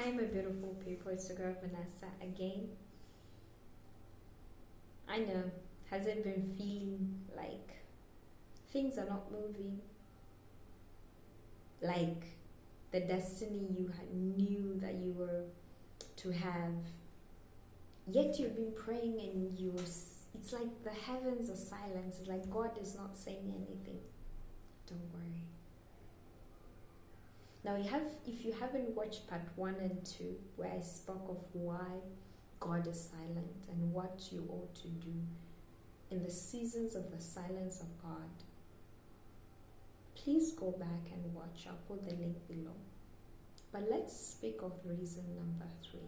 Hi, my beautiful people. It's your girl Vanessa again. I know, has it been feeling like things are not moving? Like the destiny you knew that you were to have, yet you've been praying and it's like the heavens are silent. It's like God is not saying anything. Don't worry. Now, if you haven't watched part 1 and 2, where I spoke of why God is silent and what you ought to do in the seasons of the silence of God, please go back and watch. I'll put the link below. But let's speak of reason number 3.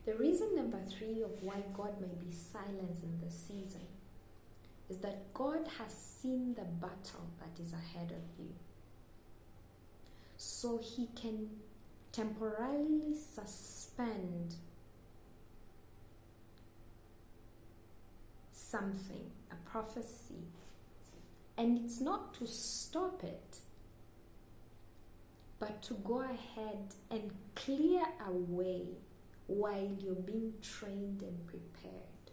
The reason number 3 of why God may be silent in the season is that God has seen the battle that is ahead of you. So he can temporarily suspend something, a prophecy, and it's not to stop it, but to go ahead and clear a way while you're being trained and prepared.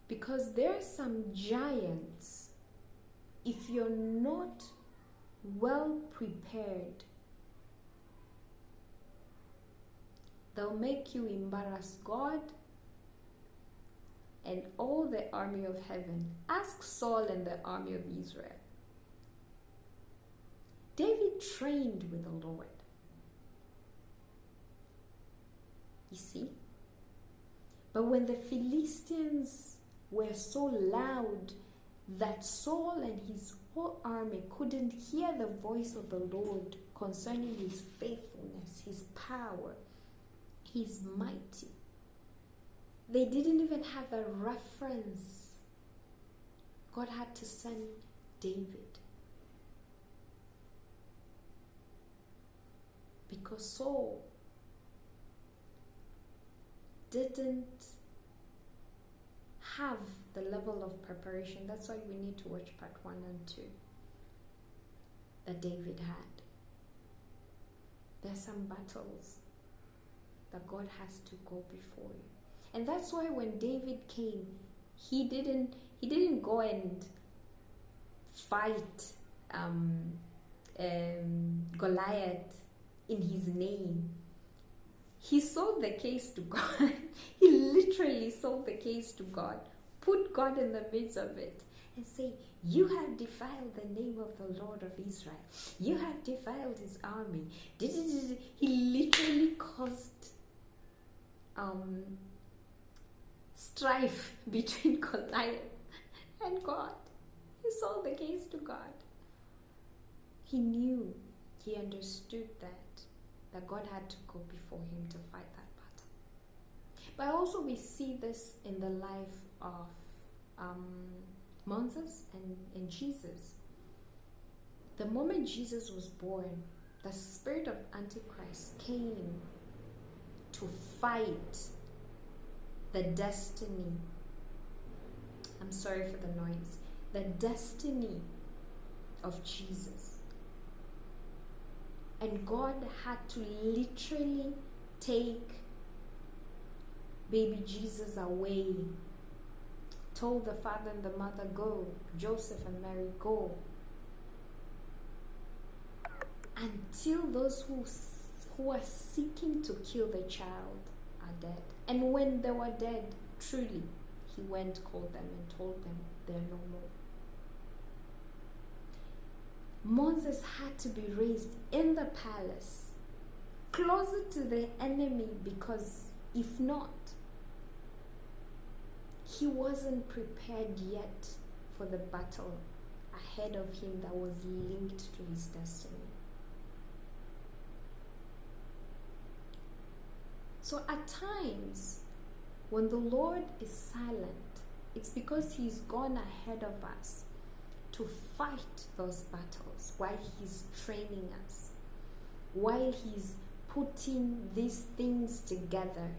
Because there are some giants, if you're not well prepared, they'll make you embarrass God and all the army of heaven. Ask Saul and the army of Israel. David trained with the Lord. You see? But when the Philistines were so loud that Saul and his whole army couldn't hear the voice of the Lord concerning his faithfulness, his power, his mighty, they didn't even have a reference. God had to send David. Because Saul didn't have the level of preparation. That's why we need to watch part 1 and 2 that David had. There are some battles that God has to go before you. And that's why when David came, he didn't go and fight Goliath in his name. He sold the case to God. He literally sold the case to God. Put God in the midst of it and say, you have defiled the name of the Lord of Israel. You have defiled his army. He literally caused strife between Goliath and God. He sold the case to God. He knew, he understood that God had to go before him to fight that battle. But also we see this in the life of Moses and Jesus. The moment Jesus was born, the spirit of Antichrist came to fight the destiny. I'm sorry for the noise. The destiny of Jesus. And God had to literally take baby Jesus away. Told the father and the mother, go. Joseph and Mary, go. Until those who are seeking to kill the child are dead. And when they were dead, truly, he went, called them and told them they're no more. Moses had to be raised in the palace, closer to the enemy, because if not, he wasn't prepared yet for the battle ahead of him that was linked to his destiny. So at times, when the Lord is silent, it's because he's gone ahead of us to fight those battles while he's training us, while he's putting these things together.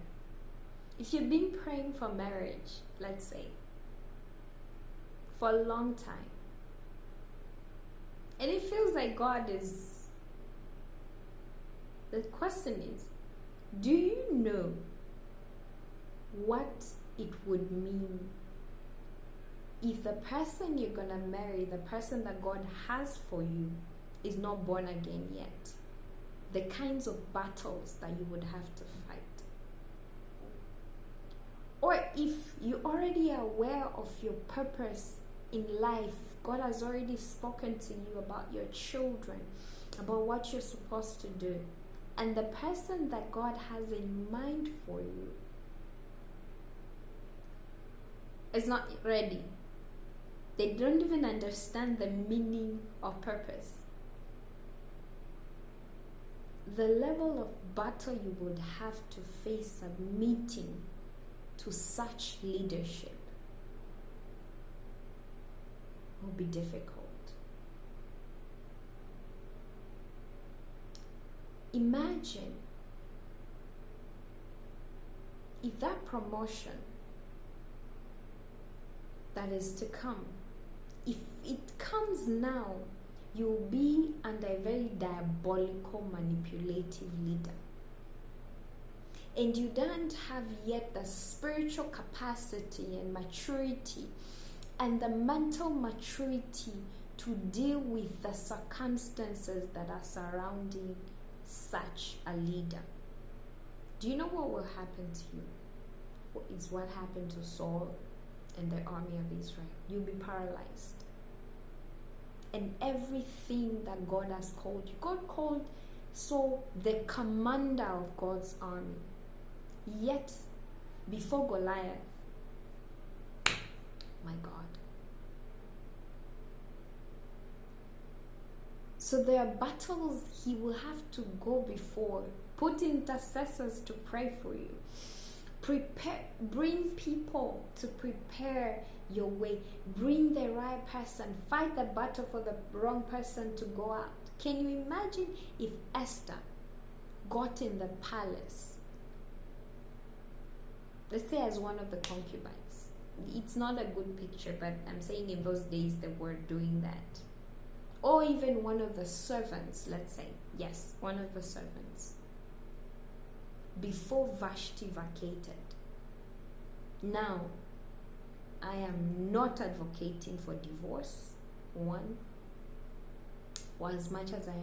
If you've been praying for marriage, let's say, for a long time, and it feels like God is The question is, do you know what it would mean if the person you're gonna marry, the person that God has for you, is not born again yet? The kinds of battles that you would have to fight. Or if you're already aware of your purpose in life, God has already spoken to you about your children, about what you're supposed to do, and the person that God has in mind for you is not ready. They don't even understand the meaning of purpose. The level of battle you would have to face submitting to such leadership will be difficult. Imagine if that promotion that is to come, if it comes now, you'll be under a very diabolical, manipulative leader. And you don't have yet the spiritual capacity and maturity and the mental maturity to deal with the circumstances that are surrounding such a leader. Do you know what will happen to you? It's what happened to Saul and the army of Israel. You'll be paralyzed. And everything that God has called you. God called Saul the commander of God's army. Yet, before Goliath, my God. So there are battles he will have to go before. Put intercessors to pray for you. Bring people to prepare your way. Bring the right person. Fight the battle for the wrong person to go out. Can you imagine if Esther got in the palace, let's say as one of the concubines? It's not a good picture, but I'm saying in those days they were doing that. Or even one of the servants, let's say. Yes, one of the servants. Before Vashti vacated. Now, I am not advocating for divorce, one, or as much as I